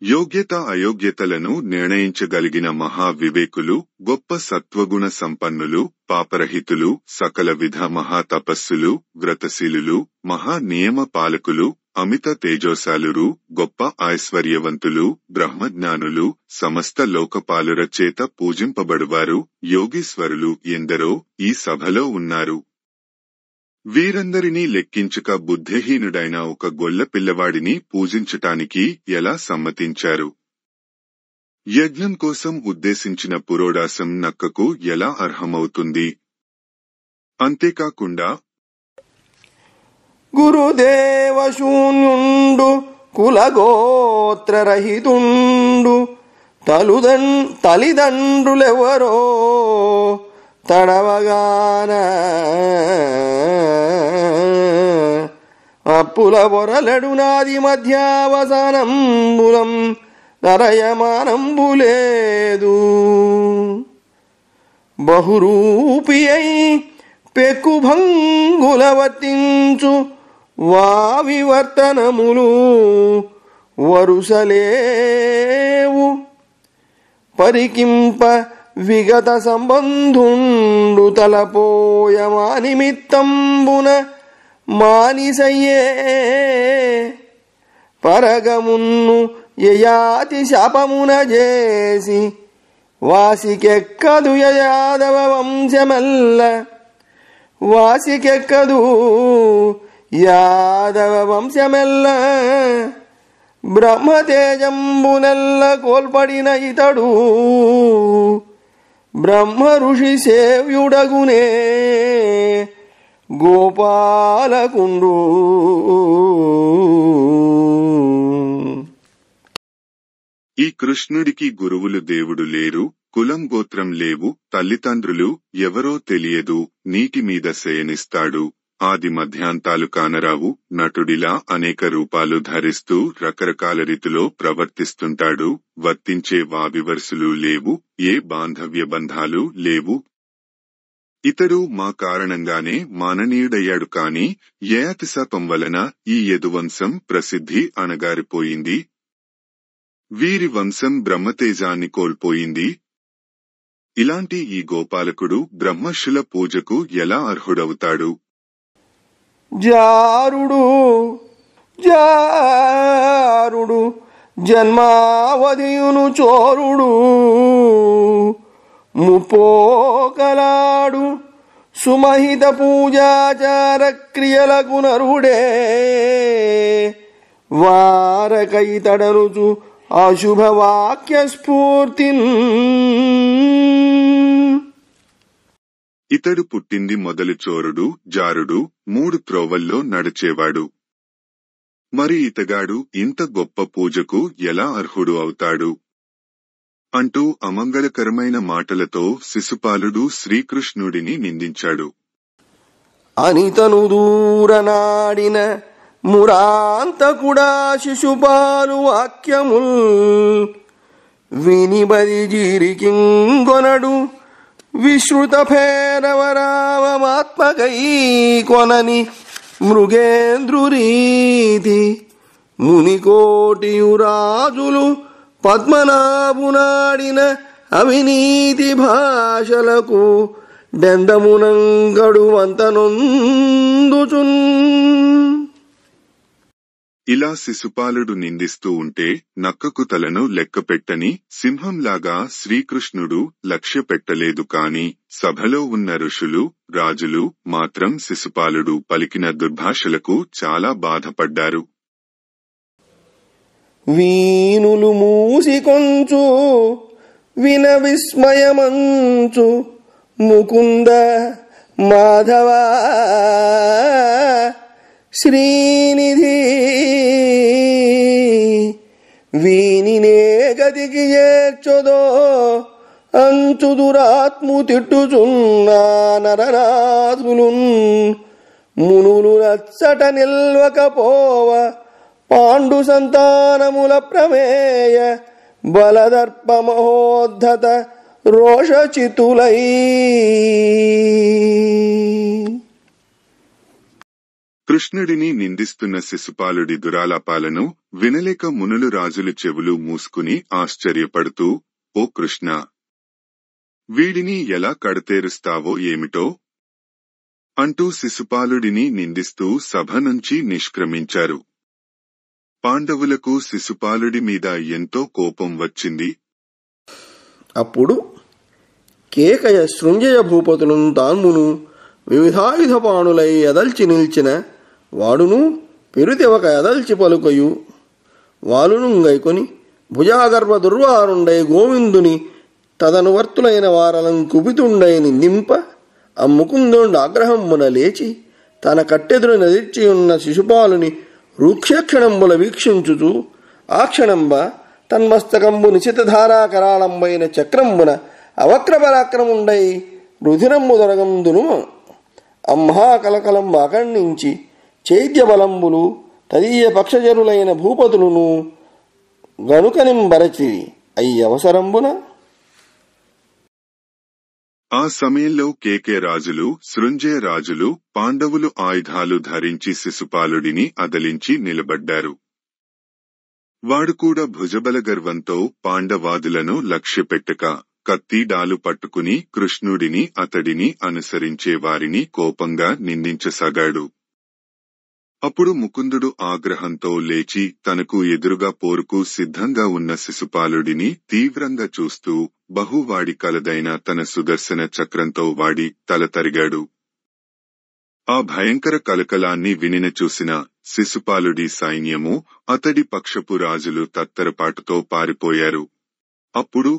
యోగ్యత అయోగ్యతలను నిర్ణయించగలిగిన మహావివేకులు, గొప్ప సత్వగుణ సంపన్నులు, పాపరహితులు, సకల విధ మహాతపస్సులు, వ్రతశీలులు, మహా నియమ పాలకులు, అమిత తేజోశాలురు, గొప్ప ఐశ్వర్యవంతులు, బ్రహ్మజ్ఞానులు, సమస్త లోకపాలుర చేత పూజింపబడువారు, యోగీశ్వరులు ఎందరో ఈ సభలో ఉన్నారు. వీరందరినీ లెక్కించక బుద్ధిహీనుడైన ఒక గొల్ల పిల్లవాడిని పూజించటానికి ఎలా సమ్మతించారు? యజ్ఞం కోసం ఉద్దేశించిన పురోడాసం నక్కకు ఎలా అర్హమవుతుంది? అంతేకాకుండా గురుదేవశూన్యుండు కులగోత్రరహితుండు తలిదండ్రులెవరో తడవగాన అప్పుల బొరలడు నాది మధ్యావసానంబులం నరయమానంబులేదు. బహురూపి అయి పెక్కుభంగుల వర్తించు వావివర్తనములు వరుసలేవు. పరికింప విగత సంబంధుండు తలపోయమా నిమిత్తంబున మానిసయ్యే. పరగమున్ను యయాతి శాపమున చేసి వాసికెక్కదు యాదవ వంశమెల్ల. వాసికెక్కదు యాదవ వంశమెల్ల. బ్రహ్మతేజంబునెల్ల కోల్పడిన ఇతడు బ్రహ్మ ఋషి సేవ్యుడగునే గోపాలకుండు. ఈ కృష్ణుడికి గురువులు దేవుడు లేరు, కులం గోత్రం లేవు, తల్లిదండ్రులు ఎవరో తెలియదు, నీటి మీద శయనిస్తాడు, ఆది మధ్యాంతాలు కానరావు, నటుడిలా అనేక రూపాలు ధరిస్తూ రకరకాల రీతిలో ప్రవర్తిస్తుంటాడు, వర్తించే వావివరుసలు లేవు, ఏ బాంధవ్య బంధాలు లేవు. ఇతడు మా కారణంగానే మాననీయుడయ్యాడు కాని యయాతిశాపం వలన ఈ యదువంశం ప్రసిద్ధి అణగారిపోయింది. వీరి వంశం బ్రహ్మతేజాన్ని కోల్పోయింది. ఇలాంటి ఈ గోపాలకుడు బ్రహ్మశుల పూజకు ఎలా అర్హుడవుతాడు? జారుడు జారుడు జన్మావధియును చోరుడు ముపోకలాడు సుమహిత పూజాచార క్రియలకు నరుడే వారకైతడనుచు అశుభవాక్య స్ఫూర్తి. ఇతడు పుట్టింది మొదలు చోరుడు జారుడు 3 త్రోవల్లో నడిచేవాడు. మరి ఇతగాడు ఇంత గొప్ప పూజకు ఎలా అర్హుడు అవుతాడు అంటూ అమంగళకరమైన మాటలతో శిశుపాలుడు శ్రీకృష్ణుడిని నిందించాడు. అనితను దూరనాడిన మురాంతకుడా శిశుపాలు వాక్యముల్ వినిబది జీరికింగొనడు విశ్రుత భేరవరావమాత్మకై కొనని మృగేంద్రురీతి మునికోటియురాజులు పద్మనాభునాడిన అవినీతి భాషలకు డెందమునంగడు వంతనొందుచున్. ఇలా శిశుపాలుడు నిందిస్తూ ఉంటే నక్కకు తలను లెక్కపెట్టని సింహంలాగా శ్రీకృష్ణుడు లక్ష్యపెట్టలేదు కాని సభలో ఉన్న ఋషులు రాజులు మాత్రం శిశుపాలుడు పలికిన దుర్భాషలకు చాలా బాధపడ్డారు. వీనులు మూసికొంచు విన విస్మయమంచు ముకుంద మాధవ శ్రీనిధి వీనినే గతికి చేర్చొదో అంచు దురాత్ము తిట్టుచున్నా నరనాథులున్ మునులు నచ్చట నిల్వకపోవ పాండు సంతానముల ప్రమేయ బలదర్ప మహోద్ధత రోషచితులై. కృష్ణుడిని నిందిస్తున్న శిశుపాలుడి దురాలాపాలను వినలేక మునులు రాజులు చెవులు మూసుకుని ఆశ్చర్యపడుతూ, ఓ కృష్ణ, వీడిని ఎలా కడతేరుస్తావో ఏమిటో అంటూ శిశుపాలుడిని నిందిస్తూ సభ నుంచి నిష్క్రమించారు. పాండవులకు శిశుపాలుడి మీద ఎంతో కోపం వచ్చింది. అప్పుడు కేకయ శృంజయ భూపతులను తాన్మును వివిధాయుధ పాణులై ఎదల్చి నిల్చిన వాడును పెరుతెవక ఎదల్చి పలుకయు వాలునుంగైకొని భుజాగర్భ దుర్వారుండై గోవిందుని తదనువర్తులైన వారలం కుపితుండై నిందింప అమ్ముకుందోండు ఆగ్రహమ్మున లేచి తన కట్టెదురు నదిర్చియున్న శిశుపాలుని రూక్షక్షణంబుల వీక్షించుచు ఆ క్షణంబ తన్మస్తకంబు నిశితధారాకరాళంబైన చక్రంబున అవక్రపరాక్రముండై రుధిరంబు దొరగందును అమ్హాకలకలంబ అఖండించి చైద్య బలంబులు తదీయ పక్షజరులైన భూపతులను గనుకనింబరచి అయ్యవసరంబున. ఆ సమయంలో కేకే రాజులు శృంజయ రాజులు పాండవులు ఆయుధాలు ధరించి శిశుపాలుడిని అదలించి నిలబడ్డారు. వాడు కూడా భుజబల గర్వంతో పాండవాదులను లక్ష్యపెట్టక కత్తి డాలు పట్టుకుని కృష్ణుడిని అతడిని అనుసరించే వారిని కోపంగా నిందించసాగాడు. అప్పుడు ముకుందుడు ఆగ్రహంతో లేచి తనకు ఎదురుగా పోరుకు సిద్ధంగా ఉన్న శిశుపాలుడిని తీవ్రంగా చూస్తూ బహువాడి కలదైన తన సుదర్శన చక్రంతో వాడి తల తరిగాడు. ఆ భయంకర కలకలాన్ని వినిన చూసిన శిశుపాలుడి సైన్యము అతడి పక్షపు రాజులు తత్తరపాటుతో పారిపోయారు. అప్పుడు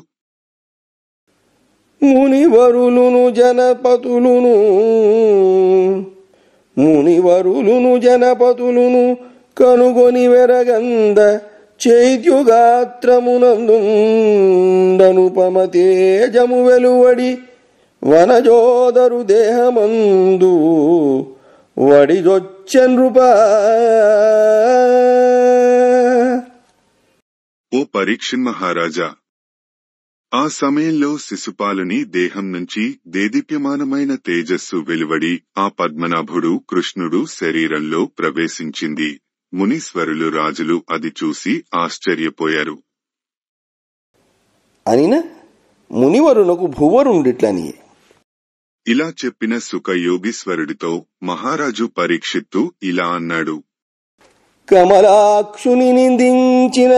మునివరులును జనపతులును కనుగొని వెరగంద చైత్యుగాత్రమునందుండనుపమ తేజము వెలువడి వనజోదరు దేహమందు వడిజొచ్చెన్రుపా. ఓ పరీక్షిన్ మహారాజా, ఆ సమయంలో శిశుపాలుని దేహం నుంచి దేదీప్యమానమైన తేజస్సు వెలువడి ఆ పద్మనాభుడు కృష్ణుడు శరీరంలో ప్రవేశించింది. మునీశ్వరులు రాజులు అది చూసి ఆశ్చర్యపోయారు. అనిన మునివరునకు భువరుండిట్లని ఇలా చెప్పిన సుఖయోగీశ్వరుడితో మహారాజు పరీక్షిత్తు ఇలా అన్నాడు. కమలాక్షుని నిందించిన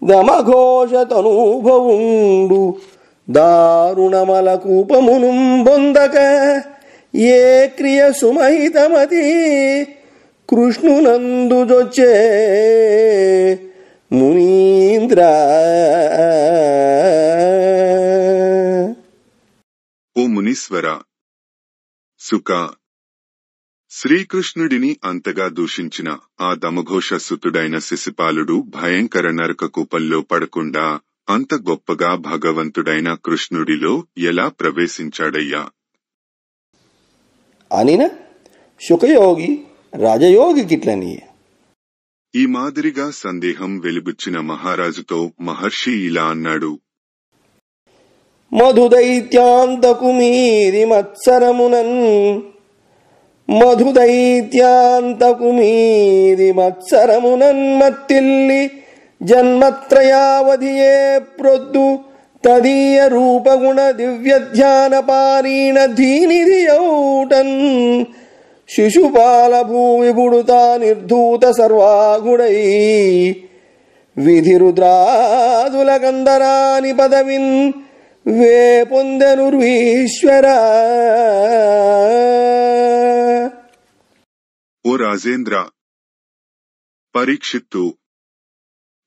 దమఘోష తనూభవుండు దారుణమల కూపమును బొందక ఏ క్రియ సుమహితమతి కృష్ణునందుజొచ్చే మునీంద్ర. ఓ మునీశ్వర, సుక. శ్రీకృష్ణుడిని అంతగా దూషించిన ఆ దమఘోష సుతుడైన శిశుపాలుడు భయంకర నరక కూపంలో పడకుండా అంత గొప్పగా భగవంతుడైన కృష్ణుడిలో ఎలా ప్రవేశించాడయ్యా? అనిన శుకయోగి రాజయోగికిట్లని. ఈ మాదిరిగా సందేహం వెలిబుచ్చిన మహారాజుతో మహర్షి ఇలా అన్నాడు. మధుదైత్యాంతకు మీది మత్సరమునన్ మత్తిల్లి జన్మత్రయావధియే ప్రొద్దు తదీయ రూపగుణ దివ్య ధ్యాన పారీణ ధీనిధియౌటన్ శిశుపాల భూవిబుడుతా నిర్ధూత సర్వాగుడై విధిరుద్రాదుల కందరాని పదవిన్ వే పొందెనుర్వీశ్వర. ఓ రాజేంద్ర, పరీక్షిత్తు,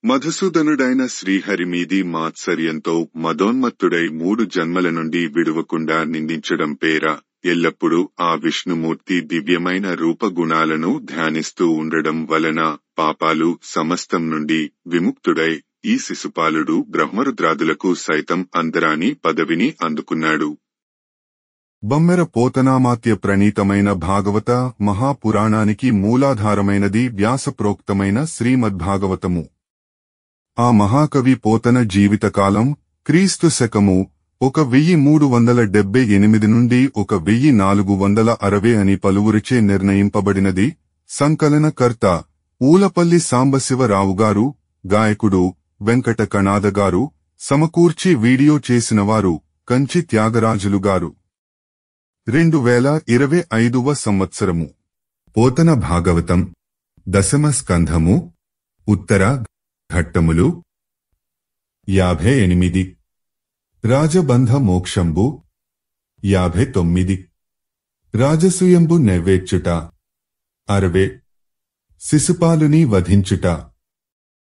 మధుసూదనుడైన శ్రీహరి మీది మాత్సర్యంతో మదోన్మత్తుడై 3 జన్మల నుండి విడువకుండా నిందించడం పేర ఎల్లప్పుడూ ఆ విష్ణుమూర్తి దివ్యమైన రూపగుణాలను ధ్యానిస్తూ ఉండడం వలన పాపాలు సమస్తం నుండి విముక్తుడై ఈ శిశుపాలుడు బ్రహ్మరుద్రాదులకు సైతం అందరాని పదవిని అందుకున్నాడు. బమ్మెర పోతనామాత్య ప్రణీతమైన భాగవత మహాపురాణానికి మూలాధారమైనది వ్యాసప్రోక్తమైన శ్రీమద్భాగవతము. ఆ మహాకవి పోతన జీవితకాలం క్రీస్తు శకము 1378 నుండి 1460 అని పలువురిచే నిర్ణయింపబడినది. సంకలనకర్త ఊలపల్లి సాంబశివరావుగారు, గాయకుడు వెంకట కణాదగారు, సమకూర్చి వీడియో చేసినవారు కంచి త్యాగరాజులుగారు. 2025వ సంవత్సరము. పోతన భాగవతం దశమ స్కంధము, ఉత్తర ఘట్టములు 58, రాజబంధ మోక్షంబు 59, రాజసూయంబు నెవ్వేర్చుట 60, శిశుపాలుని వధించుట